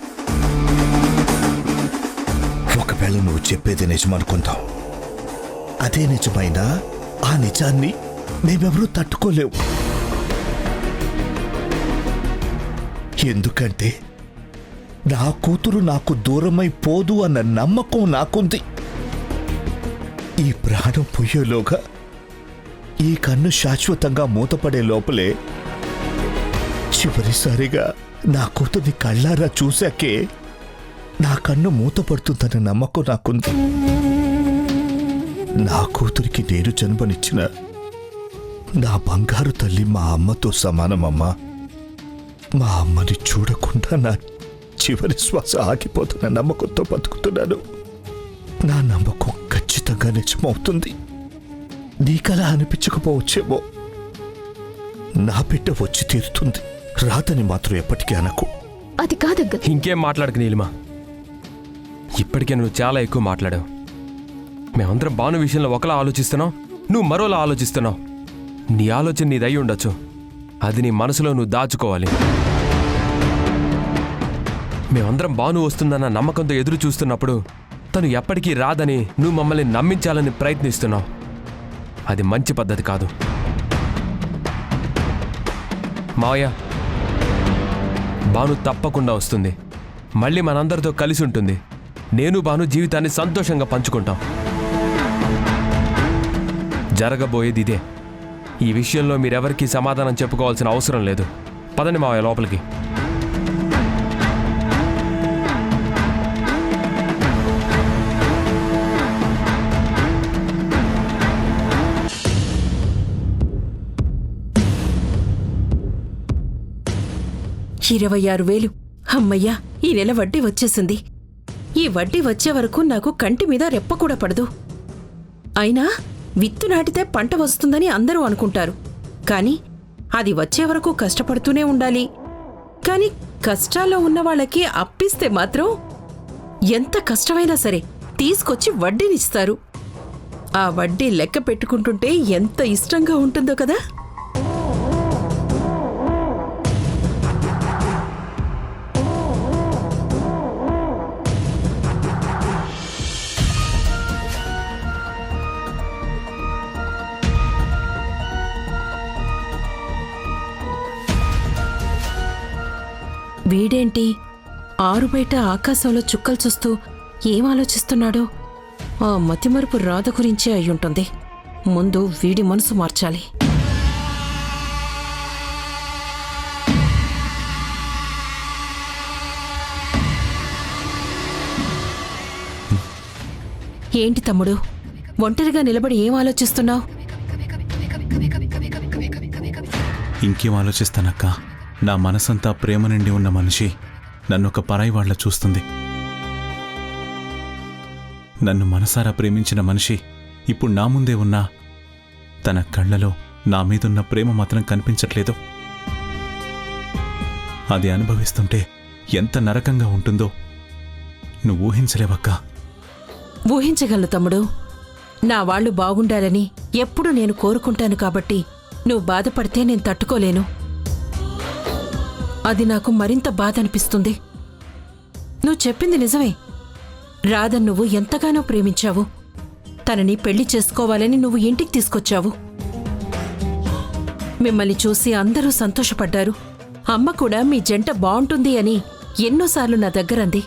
ఒకవేళ నువ్వు చెప్పేది నిజమనుకుందాం. అదే నిజమైనా ఆ నిజాన్ని మేమెవరూ తట్టుకోలేవు. ఎందుకంటే నా కూతురు నాకు దూరమై పోదు అన్న నమ్మకం నాకుంది. ఈ ప్రాణం పోయేలోగా, ఈ కన్ను శాశ్వతంగా మూతపడే లోపలే చివరిసారిగా నా కూతుర్ని కళ్ళారా చూశాకే నా కన్ను మూతపడుతుందన్న నమ్మకం నాకుంది. నా కూతురికి నేను జన్మనిచ్చిన నా బంగారు తల్లి మా అమ్మతో సమానమమ్మా. మా అమ్మని చూడకుండా నా చివరి శ్వాస ఆగిపోతున్న నమ్మకంతో బతుకుతున్నాను. నా నమ్మకం ఖచ్చితంగా నిజమవుతుంది. నీకలా అనిపించకపోవచ్చేమో. నా బిడ్డ వచ్చి తీరుతుంది. రాదని మాత్రం ఎప్పటికీ అనకు. అది కాదగ్గ. ఇంకేం మాట్లాడకు నీలిమా. ఇప్పటికే నువ్వు చాలా ఎక్కువ మాట్లాడావు. మేమందరం భాను విషయంలో ఒకలా ఆలోచిస్తున్నావు, నువ్వు మరోలా ఆలోచిస్తున్నావు. నీ ఆలోచన నీదై ఉండొచ్చు, అది నీ మనసులో నువ్వు దాచుకోవాలి. మేమందరం భాను వస్తుందన్న నమ్మకంతో ఎదురు చూస్తున్నప్పుడు తను ఎప్పటికీ రాదని నువ్వు మమ్మల్ని నమ్మించాలని ప్రయత్నిస్తున్నావు. అది మంచి పద్ధతి కాదు. మావయ్య, భాను తప్పకుండా వస్తుంది. మళ్ళీ మనందరితో కలిసి ఉంటుంది. నేను భాను జీవితాన్ని సంతోషంగా పంచుకుంటాం. జరగబోయేది ఇదే. ఈ విషయంలో మీరెవరికీ సమాధానం చెప్పుకోవాల్సిన అవసరం లేదు. పదండి మావయ్య లోపలికి. $26,000. అమ్మయ్యా, ఈ నెల వడ్డీ వచ్చేసింది. ఈ వడ్డీ వచ్చే వరకు నాకు కంటి మీద రెప్ప కూడా పడదు. అయినా విత్తు నాటితే పంట వస్తుందని అందరూ అనుకుంటారు. కానీ అది వచ్చే వరకు కష్టపడుతూనే ఉండాలి. కానీ కష్టాల్లో ఉన్న వాళ్ళకి అప్పిస్తే మాత్రం ఎంత కష్టమైనా సరే తీసుకొచ్చి వడ్డీనిస్తారు. ఆ వడ్డీ లెక్క పెట్టుకుంటుంటే ఎంత ఇష్టంగా ఉంటుందో కదా. వీడేంటి ఆరు బయట ఆకాశంలో చుక్కలు చూస్తూ ఏం ఆలోచిస్తున్నాడో? ఆ మతిమరుపు రాధ గురించే అయ్యుంటుంది. ముందు వీడి మనసు మార్చాలి. ఏంటి తమ్ముడు, ఒంటరిగా నిలబడి ఏం ఆలోచిస్తున్నావు? ఇంకేం ఆలోచిస్తానక్క? నా మనసంతా ప్రేమ నిండి ఉన్న మనిషి నన్నొక పరాయి వాళ్ళ చూస్తుంది. నన్ను మనసారా ప్రేమించిన మనిషి ఇప్పుడు నా ముందే ఉన్నా తన కళ్ళలో నా మీదున్న ప్రేమ మాత్రం కనిపించట్లేదు. అది అనుభవిస్తుంటే ఎంత నరకంగా ఉంటుందో నువ్వు ఊహించలేవక్కా. ఊహించగలను తమ్ముడు. నా వాళ్ళు బాగుండాలని ఎప్పుడూ నేను కోరుకుంటాను కాబట్టి నువ్వు బాధపడితే నేను తట్టుకోలేను. అది నాకు మరింత బాధ అనిపిస్తుంది. నువ్వు చెప్పింది నిజమే. రాధను నువ్వు ఎంతగానో ప్రేమించావు. తనని పెళ్లి చేసుకోవాలని నువ్వు ఇంటికి తీసుకొచ్చావు. మిమ్మల్ని చూసి అందరూ సంతోషపడ్డారు. అమ్మ కూడా మీ జంట బావుంటుంది అని ఎన్నోసార్లు నా దగ్గరంది.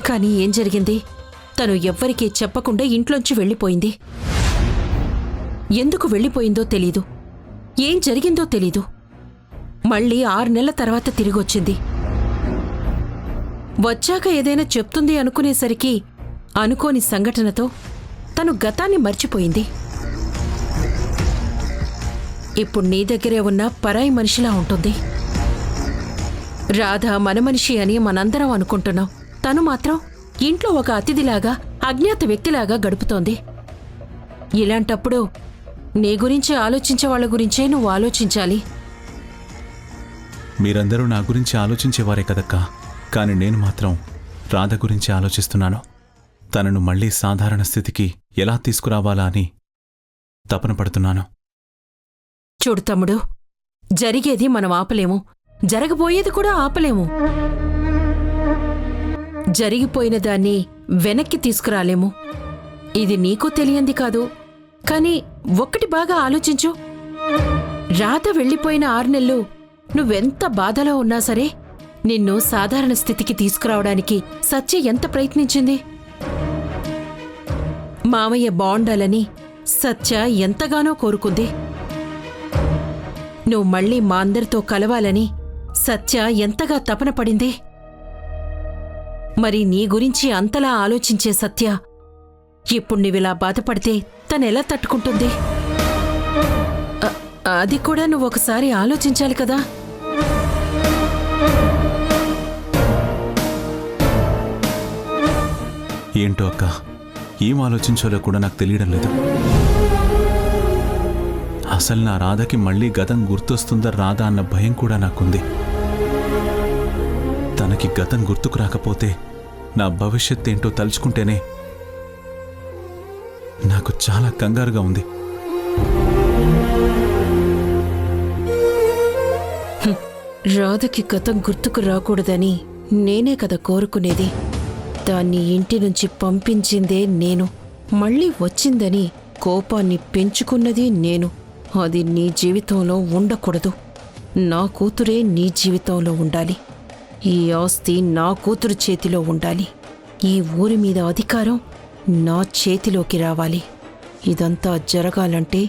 కానీ ఏం జరిగింది? తను ఎవ్వరికీ చెప్పకుండా ఇంట్లోంచి వెళ్ళిపోయింది. ఎందుకు వెళ్ళిపోయిందో తెలీదు. ఏం జరిగిందో తెలీదు. మళ్ళీ 6 నెలల తర్వాత తిరిగొచ్చింది. వచ్చాక ఏదైనా చెప్తుంది అనుకునేసరికి అనుకోని సంఘటనతో తను గతాన్ని మర్చిపోయింది. ఇప్పుడు నీ దగ్గరే ఉన్న పరాయి మనిషిలా ఉంటుంది. రాధ మన మనిషి అని మనందరం అనుకుంటున్నాం. తను మాత్రం ఇంట్లో ఒక అతిథిలాగా, అజ్ఞాత వ్యక్తిలాగా గడుపుతోంది. ఇలాంటప్పుడు నీ గురించి ఆలోచించే వాళ్ళ గురించే నువ్వు ఆలోచించాలి. మీరందరూ నా గురించి ఆలోచించేవారే కదక్కా. కాని నేను మాత్రం రాధ గురించి ఆలోచిస్తున్నాను. తనను మళ్లీ సాధారణ స్థితికి ఎలా తీసుకురావాలా అని తపన పడుతున్నాను. చూడు తమ్ముడు, జరిగేది మనం ఆపలేము, జరగబోయేది కూడా ఆపలేము. జరిగిపోయిన దాన్ని వెనక్కి తీసుకురాలేము. ఇది నీకు తెలియంది కాదు. కానీ ఒక్కటి బాగా ఆలోచించు. రాధ వెళ్ళిపోయిన 6 నెలలు నువ్వెంత బాధలో ఉన్నా సరే నిన్ను సాధారణ స్థితికి తీసుకురావడానికి సత్య ఎంత ప్రయత్నించింది? మామయ్య బాగుండాలని సత్య ఎంతగానో కోరుకుంది. నువ్వు మళ్ళీ మా అందరితో కలవాలని సత్య ఎంతగా తపన పడింది. మరి నీ గురించి అంతలా ఆలోచించే సత్య ఇప్పుడు నీవిలా బాధపడితే తనెలా తట్టుకుంటుంది? అది కూడా నువ్వొకసారి ఆలోచించాలి కదా. ఏంటో అక్క, ఏం ఆలోచించాలో కూడా నాకు తెలియడం లేదు. అసలు నా రాధకి మళ్ళీ గతం గుర్తొస్తుందా రాధా అన్న భయం కూడా నాకుంది. తనకి గతం గుర్తుకు రాకపోతే నా భవిష్యత్ ఏంటో తలుచుకుంటేనే నాకు చాలా కంగారుగా ఉంది. రాధకి గతం గుర్తుకు రాకూడదని నేనే కదా కోరుకునేది. దాన్ని ఇంటి నుంచి పంపించిందే నేను. మళ్ళీ వచ్చిందని కోపాన్ని పెంచుకున్నది నేను. అది నీ జీవితంలో ఉండకూడదు. నా కూతురే నీ జీవితంలో ఉండాలి. ఈ ఆస్తి నా కూతురు చేతిలో ఉండాలి. ఈ ఊరి మీద అధికారం నా చేతిలోకి రావాలి. ఇదంతా జరగాలంటే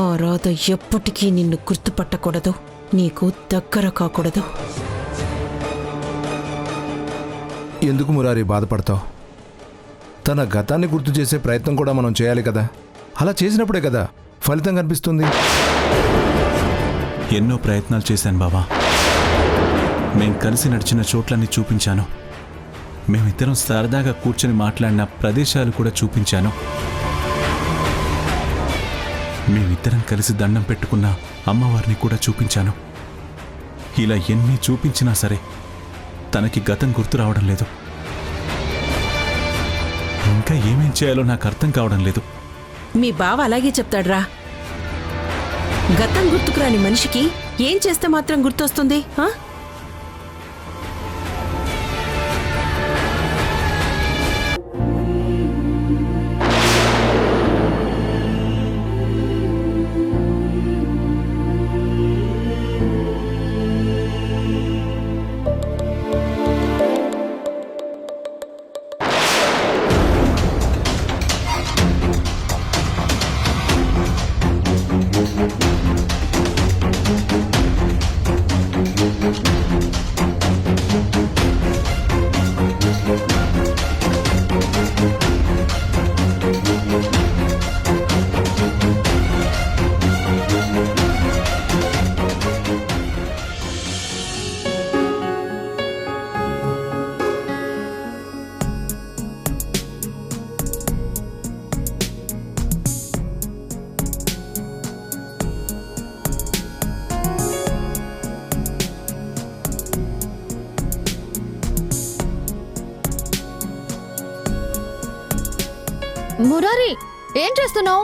ఆ రాధ ఎప్పటికీ నిన్ను గుర్తుపట్టకూడదు, నీకు దగ్గర కాకూడదు. ఎందుకు మురారి బాధపడతావు? తన గతాన్ని గుర్తు చేసే ప్రయత్నం కూడా మనం చేయాలి కదా. అలా చేసినప్పుడే కదా ఫలితం కనిపిస్తుంది. ఎన్నో ప్రయత్నాలు చేశాను బావా. మేం కలిసి నడిచిన చోట్లన్నీ చూపించాను. మేమిద్దరం సరదాగా కూర్చొని మాట్లాడిన ప్రదేశాలు కూడా చూపించాను. మేమిద్దరం కలిసి దండం పెట్టుకున్న అమ్మవారిని కూడా చూపించాను. ఇలా ఎన్ని చూపించినా సరే తనకి గతం గుర్తు రావడం లేదు. ఇంకా ఏమేం చేయాలో నాకు అర్థం కావడం లేదు. మీ బావ అలాగే చెప్తాడ్రా. గతం గుర్తుకురాని మనిషికి ఏం చేస్తే మాత్రం గుర్తొస్తుంది? మురారి, ఏం చేస్తున్నావు?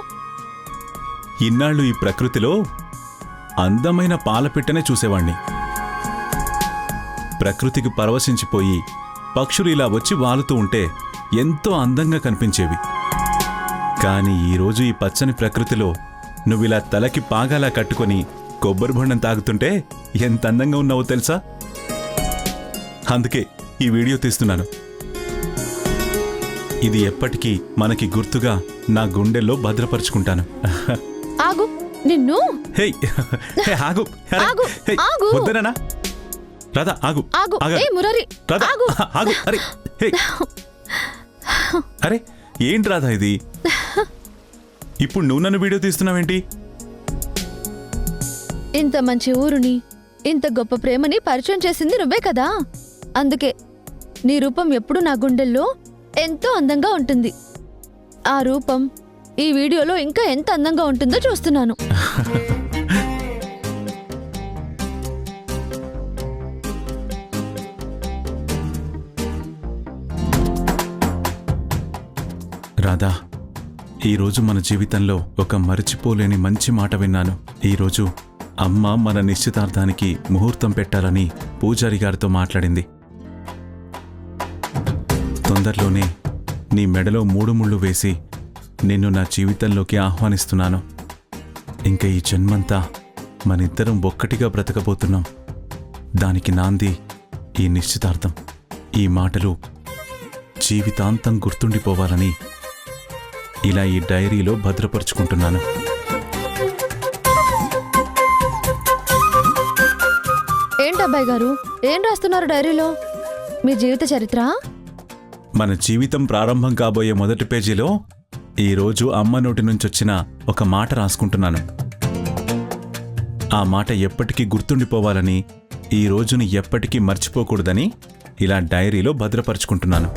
ఇన్నాళ్ళు ఈ ప్రకృతిలో అందమైన పాలపిట్టనే చూసేవాణ్ణి. ప్రకృతికి పరవశించిపోయి పక్షులు ఇలా వచ్చి వాలుతూ ఉంటే ఎంతో అందంగా కనిపించేవి. కానీ ఈరోజు ఈ పచ్చని ప్రకృతిలో నువ్విలా తలకి పాగాలా కట్టుకొని కొబ్బరి బొండం తాగుతుంటే ఎంత అందంగా ఉన్నావో తెలుసా? అందుకే ఈ వీడియో తీస్తున్నాను. ఇది ఎప్పటికీ మనకి గుర్తుగా నా గుండెల్లో భద్రపరుచుకుంటాను. ఆగు, నిన్ను. హే ఆగు. వద్దనా రాధా, ఆగు. మురారి, ఆగు. అరే హే, అరే ఏంటి రాధా ఇది? ఇప్పుడు నువ్వు నన్ను వీడియో తీస్తున్నావేంటి? ఇంత మంచి ఊరుని, ఇంత గొప్ప ప్రేమని పరిచయం చేసింది నువ్వే కదా. అందుకే నీ రూపం ఎప్పుడు నా గుండెల్లో ఎంతో అందంగా ఉంటుంది. ఆ రూపం ఈ వీడియోలో ఇంకా ఎంత అందంగా ఉంటుందో చూస్తున్నాను. రాధా, ఈరోజు మన జీవితంలో ఒక మరిచిపోలేని మంచి మాట విన్నాను. ఈరోజు అమ్మ మన నిశ్చితార్థానికి ముహూర్తం పెట్టాలని పూజారి గారితో మాట్లాడింది. తొందరలోనే నీ మెడలో 3 ముళ్ళు వేసి నిన్ను నా జీవితంలోకి ఆహ్వానిస్తున్నాను. ఇంకా ఈ జన్మంతా మనిద్దరం ఒక్కటిగా బ్రతకబోతున్నాం. దానికి నాంది ఈ నిశ్చితార్థం. ఈ మాటలు జీవితాంతం గుర్తుండిపోవాలని ఇలా ఈ డైరీలో భద్రపరుచుకుంటున్నాను. ఏంటబ్బాయి గారు, ఏం రాస్తున్నారు డైరీలో? మీ జీవిత చరిత్ర? మన జీవితం ప్రారంభం కాబోయే మొదటి పేజీలో ఈరోజు అమ్మ నోటి నుంచొచ్చిన ఒక మాట రాసుకుంటున్నాను. ఆ మాట ఎప్పటికీ గుర్తుండిపోవాలని, ఈ రోజుని ఎప్పటికీ మర్చిపోకూడదని ఇలా డైరీలో భద్రపరుచుకుంటున్నాను.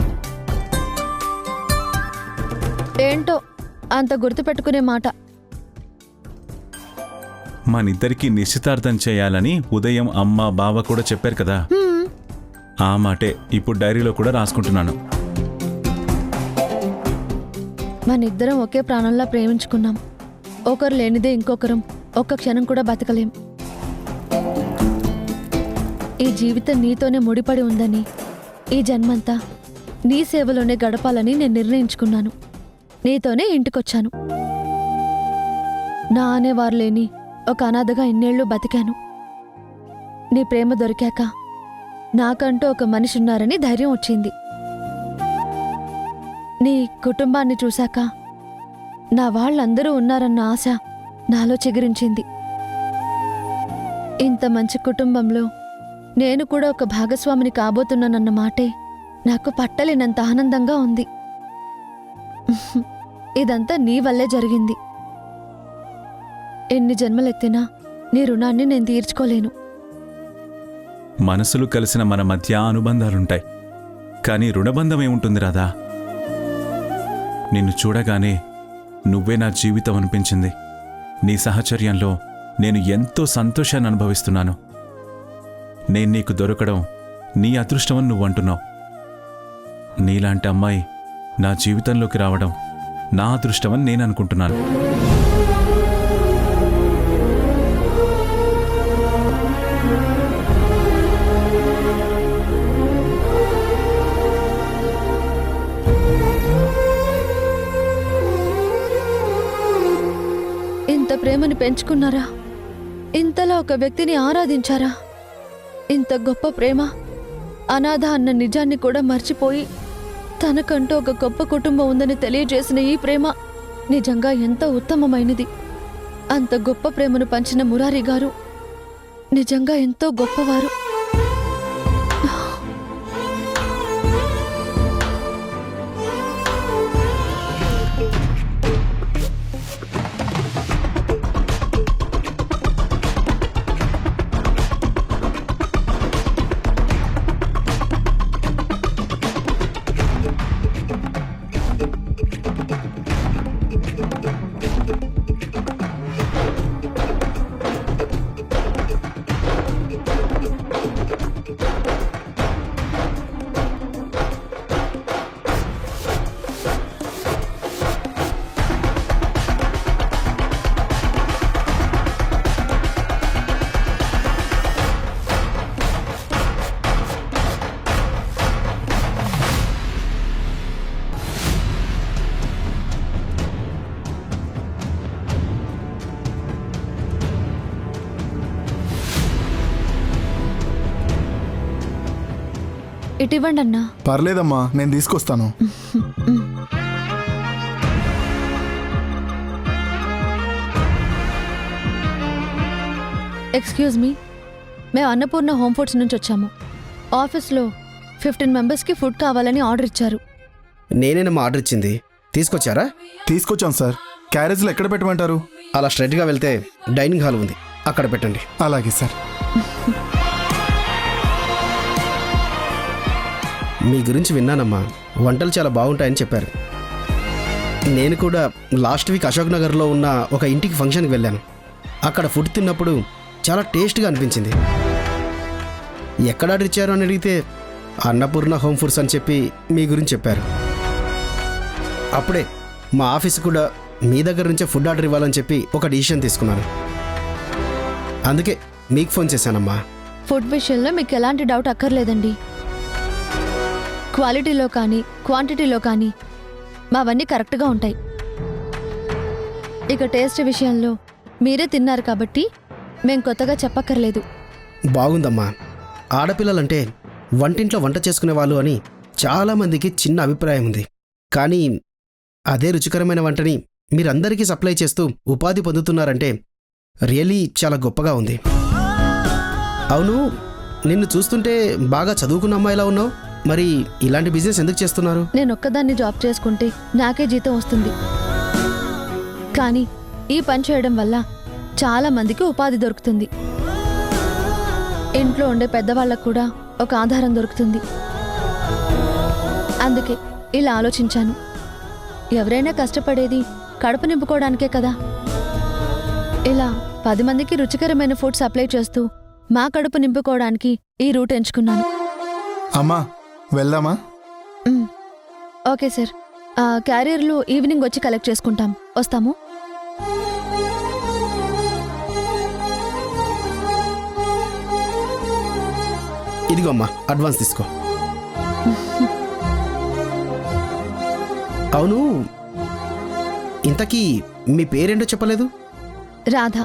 ఏంటో అంత గుర్తుపెట్టుకునే మాట. మనిద్దరికీ నిశ్చితార్థం చేయాలని ఉదయం అమ్మ బావ కూడా చెప్పారు కదా. ఆ మాటే ఇప్పుడు డైరీలో కూడా రాసుకుంటున్నాను. మనిద్దరం ఒకే ప్రాణంలా ప్రేమించుకున్నాం. ఒకరు లేనిదే ఇంకొకరం ఒక్క క్షణం కూడా బతకలేం. ఈ జీవితం నీతోనే ముడిపడి ఉందని, ఈ జన్మంతా నీ సేవలోనే గడపాలని నేను నిర్ణయించుకున్నాను. నీతోనే ఇంటికొచ్చాను. నా అనేవారు లేని ఒక అనాథగా ఇన్నేళ్లు బతికాను. నీ ప్రేమ దొరికాక నాకంటూ ఒక మనిషి ఉన్నారని ధైర్యం వచ్చింది. నీ కుటుంబాన్ని చూశాక నా వాళ్ళందరూ ఉన్నారన్న ఆశ నాలో చిగురించింది. ఇంత మంచి కుటుంబంలో నేను కూడా ఒక భాగస్వామిని కాబోతున్నానన్న మాటే నాకు పట్టలేనంత ఆనందంగా ఉంది. ఇదంతా నీ వల్లే జరిగింది. ఎన్ని జన్మలెత్తినా నీ రుణాన్ని నేను తీర్చుకోలేను. మనసులు కలిసిన మన మధ్య అనుబంధాలుంటాయి, కానీ రుణబంధం ఏముంటుంది రాధా? నిన్ను చూడగానే నువ్వే నా జీవితం అనిపించింది. నీ సహచర్యంలో నేను ఎంతో సంతోషాన్ని అనుభవిస్తున్నాను. నేను నీకు దొరకడం నీ అదృష్టమని నువ్వంటున్నావు. నీలాంటి అమ్మాయి నా జీవితంలోకి రావడం నా అదృష్టమని నేను అనుకుంటున్నాను. ఇంత ప్రేమని పెంచుకున్నారా? ఇంతలా ఒక వ్యక్తిని ఆరాధించారా? ఇంత గొప్ప ప్రేమ, అనాథ అన్న నిజాన్ని కూడా మర్చిపోయి తనకంటూ ఒక గొప్ప కుటుంబం ఉందని తెలియజేసిన ఈ ప్రేమ నిజంగా ఎంత ఉత్తమమైనది. అంత గొప్ప ప్రేమను పంచిన మురారి గారు నిజంగా ఎంతో గొప్పవారు. ఇటివ్వండి అన్నా. పర్లేదమ్మా, నేను తీసుకొస్తాను. ఎక్స్క్యూజ్ మీ, మేము అన్నపూర్ణ హోమ్ ఫుడ్స్ నుంచి వచ్చాము. ఆఫీస్లో 15 మెంబర్స్కి ఫుడ్ కావాలని ఆర్డర్ ఇచ్చారు. నేనేనమ్మా ఆర్డర్ ఇచ్చింది. తీసుకొచ్చారా? తీసుకొచ్చాం సార్. క్యారేజ్లో ఎక్కడ పెట్టమంటారు? అలా స్ట్రైట్గా వెళ్తే డైనింగ్ హాల్ ఉంది, అక్కడ పెట్టండి. అలాగే సార్. మీ గురించి విన్నానమ్మా, వంటలు చాలా బాగుంటాయని చెప్పారు. నేను కూడా లాస్ట్ వీక్ అశోక్ నగర్లో ఉన్న ఒక ఇంటికి ఫంక్షన్కి వెళ్ళాను. అక్కడ ఫుడ్ తిన్నప్పుడు చాలా టేస్ట్గా అనిపించింది. ఎక్కడ ఆర్డర్ ఇచ్చారు అని అడిగితే అన్నపూర్ణ హోమ్ ఫుడ్స్ అని చెప్పి మీ గురించి చెప్పారు. అప్పుడే మా ఆఫీస్ కూడా మీ దగ్గర నుంచే ఫుడ్ ఆర్డర్ ఇవ్వాలని చెప్పి ఒక డిసిషన్ తీసుకున్నాను. అందుకే మీకు ఫోన్ చేశానమ్మా. ఫుడ్ విషయంలో మీకు ఎలాంటి డౌట్ అక్కర్లేదండి. క్వాలిటీలో కానీ క్వాంటిటీలో కానీ మావన్నీ కరెక్ట్గా ఉంటాయి. ఇక టేస్ట్ విషయంలో మీరే తిన్నారు కాబట్టి మేం కొత్తగా చెప్పక్కర్లేదు. బాగుందమ్మా. ఆడపిల్లలంటే వంటింట్లో వంట చేసుకునే వాళ్ళు అని చాలామందికి చిన్న అభిప్రాయం ఉంది. కానీ అదే రుచికరమైన వంటని మీరందరికీ సప్లై చేస్తూ ఉపాధి పొందుతున్నారంటే రియలీ చాలా గొప్పగా ఉంది. అవును, నిన్ను చూస్తుంటే బాగా చదువుకున్న అమ్మాయిలా ఉన్నావు. మరి ఇలాంటి బిజినెస్ ఎందుకు చేస్తున్నారు? నేను ఒక్కదాన్ని జాబ్ చేసుకుంటే నాకే జీతం వస్తుంది, కానీ ఈ పని చేయడం వల్ల చాలా మందికి ఉపాధి దొరుకుతుంది. ఇంట్లో ఉండే పెద్దవాళ్ళకు కూడా ఒక ఆధారం దొరుకుతుంది. అందుకే ఇలా ఆలోచించాను. ఎవరైనా కష్టపడేది కడుపు నింపుకోవడానికే కదా. ఇలా 10 మందికి రుచికరమైన ఫుడ్ సప్లై చేస్తూ మా కడుపు నింపుకోవడానికి ఈ రూట్ ఎంచుకున్నాను. అమ్మా, వెళ్దామా? Okay sir. క్యారియర్లు ఈవినింగ్ వచ్చి కలెక్ట్ చేసుకుంటాం. వస్తాము. ఇదిగో అమ్మా, అడ్వాన్స్ తీసుకో. అవును, ఇంతకీ మీ పేరేంటో చెప్పలేదు? రాధ.